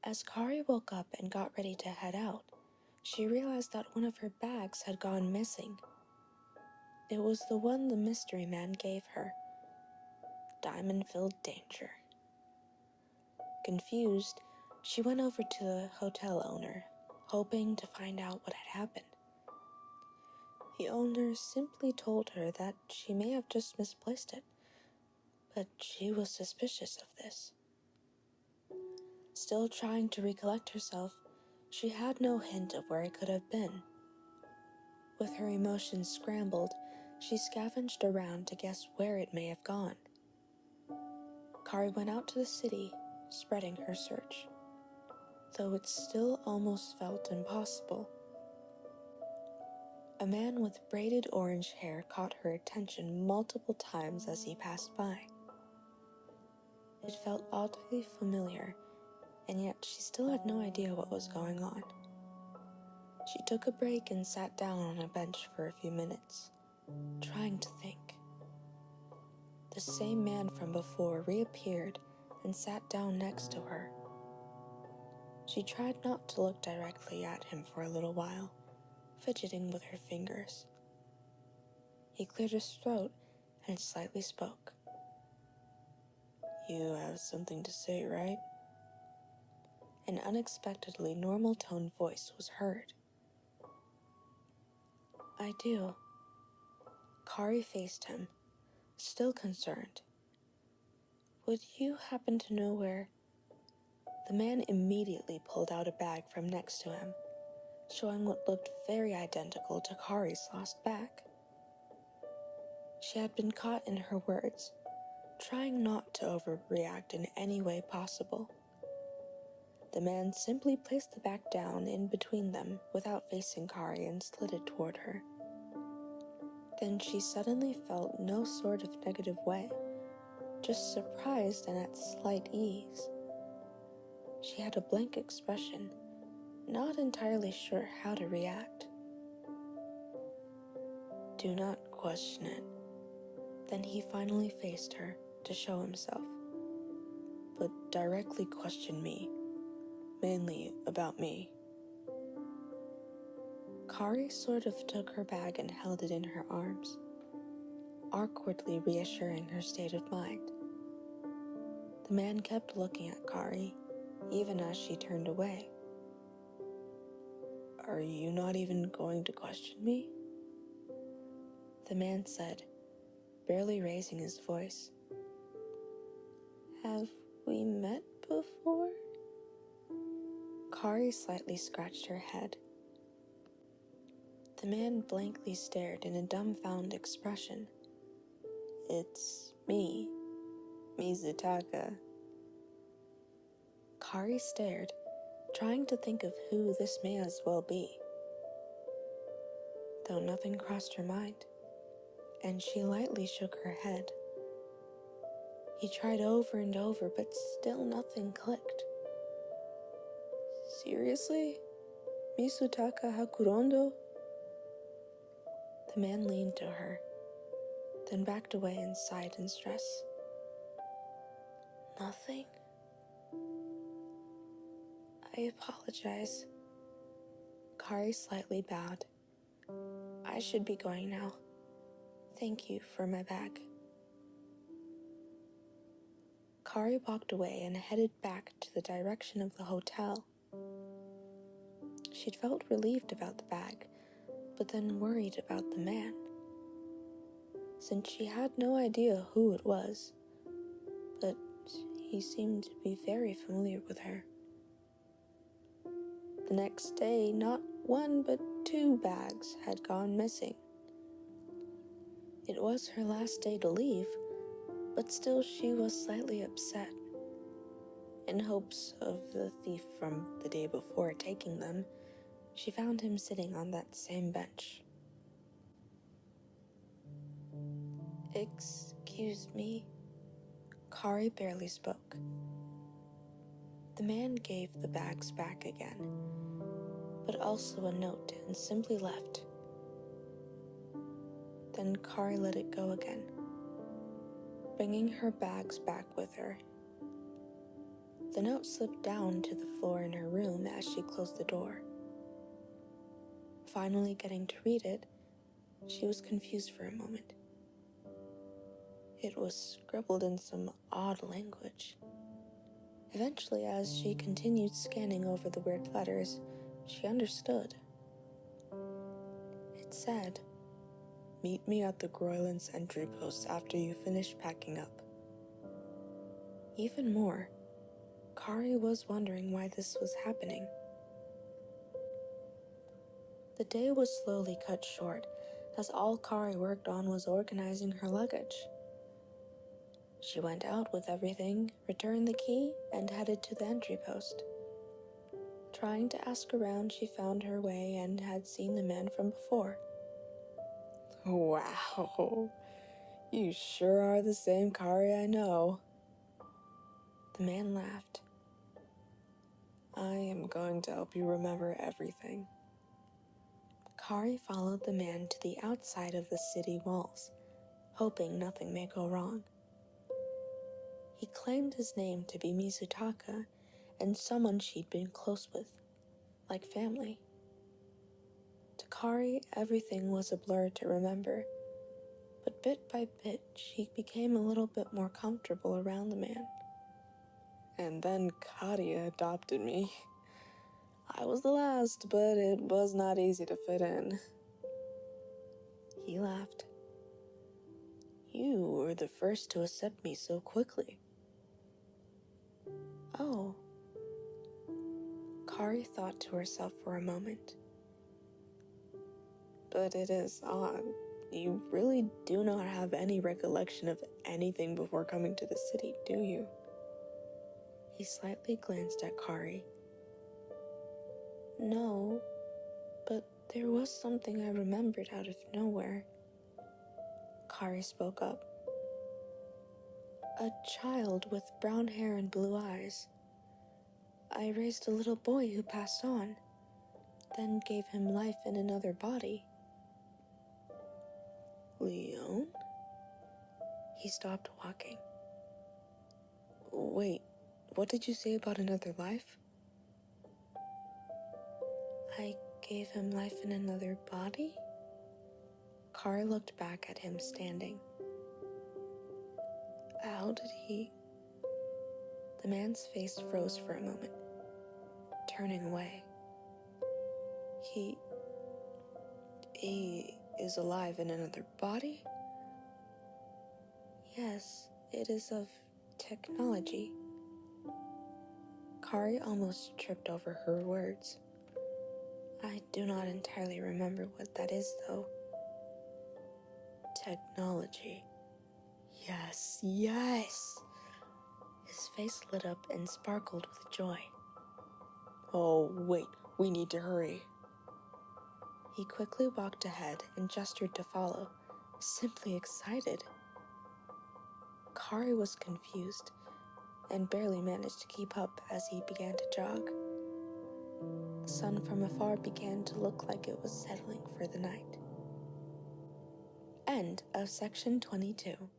As Kari woke up and got ready to head out, she realized that one of her bags had gone missing. It was the one the mystery man gave her. Diamond-filled danger. Confused, she went over to the hotel owner, hoping to find out what had happened. The owner simply told her that she may have just misplaced it, but she was suspicious of this. Still trying to recollect herself, she had no hint of where it could have been. With her emotions scrambled, she scavenged around to guess where it may have gone. Kari went out to the city, spreading her search, though it still almost felt impossible. A man with braided orange hair caught her attention multiple times as he passed by. It felt oddly familiar, and yet she still had no idea what was going on. She took a break and sat down on a bench for a few minutes, trying to think. The same man from before reappeared and sat down next to her. She tried not to look directly at him for a little while, fidgeting with her fingers. He cleared his throat and slightly spoke. "You have something to say, right?" An unexpectedly normal-toned voice was heard. "I do." Kari faced him, still concerned. "Would you happen to know where—" The man immediately pulled out a bag from next to him, showing what looked very identical to Kari's lost bag. She had been caught in her words, trying not to overreact in any way possible. The man simply placed the bag down in between them without facing Kari and slid it toward her. Then she suddenly felt no sort of negative way, just surprised and at slight ease. She had a blank expression, not entirely sure how to react. "Do not question it." Then he finally faced her to show himself. "But directly question me, mainly about me." Kari sort of took her bag and held it in her arms, awkwardly reassuring her state of mind. The man kept looking at Kari, even as she turned away. "Are you not even going to question me?" The man said, barely raising his voice. "Have we met before?" Kari slightly scratched her head. The man blankly stared in a dumbfounded expression. "It's me, Mizutaka." Kari stared, trying to think of who this may as well be. Though nothing crossed her mind, and she lightly shook her head. He tried over and over, but still nothing clicked. "Seriously? Misutaka Hakurondo?" The man leaned to her, then backed away and sighed in stress. "Nothing? I apologize." Kari slightly bowed. "I should be going now. Thank you for my bag." Kari walked away and headed back to the direction of the hotel. She'd felt relieved about the bag, but then worried about the man, since she had no idea who it was, but he seemed to be very familiar with her. The next day, not one but 2 bags had gone missing. It was her last day to leave, but still she was slightly upset. In hopes of the thief from the day before taking them, she found him sitting on that same bench. "Excuse me." Kari barely spoke. The man gave the bags back again, but also a note, and simply left. Then Kari let it go again, bringing her bags back with her. The note slipped down to the floor in her room as she closed the door. Finally getting to read it, she was confused for a moment. It was scribbled in some odd language. Eventually, as she continued scanning over the weird letters, she understood. It said, "Meet me at the Groyland's entry post after you finish packing up." Even more, Kari was wondering why this was happening. The day was slowly cut short, as all Kari worked on was organizing her luggage. She went out with everything, returned the key, and headed to the entry post. Trying to ask around, she found her way and had seen the man from before. "Wow, you sure are the same Kari I know." The man laughed. "I am going to help you remember everything." Kari followed the man to the outside of the city walls, hoping nothing may go wrong. He claimed his name to be Mizutaka and someone she'd been close with, like family. To Kari, everything was a blur to remember, but bit by bit, she became a little bit more comfortable around the man. "And then Kadia adopted me. I was the last, but it was not easy to fit in." He laughed. "You were the first to accept me so quickly." "Oh." Kari thought to herself for a moment. "But it is odd. You really do not have any recollection of anything before coming to the city, do you?" He slightly glanced at Kari. "No, but there was something I remembered out of nowhere." Kari spoke up. "A child with brown hair and blue eyes. I raised a little boy who passed on, then gave him life in another body." "Leon?" He stopped walking. "Wait, what did you say about another life?" "I gave him life in another body?" Kari looked back at him standing. "How did he..." The man's face froze for a moment, turning away. He is alive in another body?" "Yes, it is of technology." Kari almost tripped over her words. "I do not entirely remember what that is, though." "Technology. Yes, yes!" His face lit up and sparkled with joy. "Oh, wait, we need to hurry." He quickly walked ahead and gestured to follow, simply excited. Kari was confused and barely managed to keep up as he began to jog. The sun from afar began to look like it was settling for the night. End of section 22.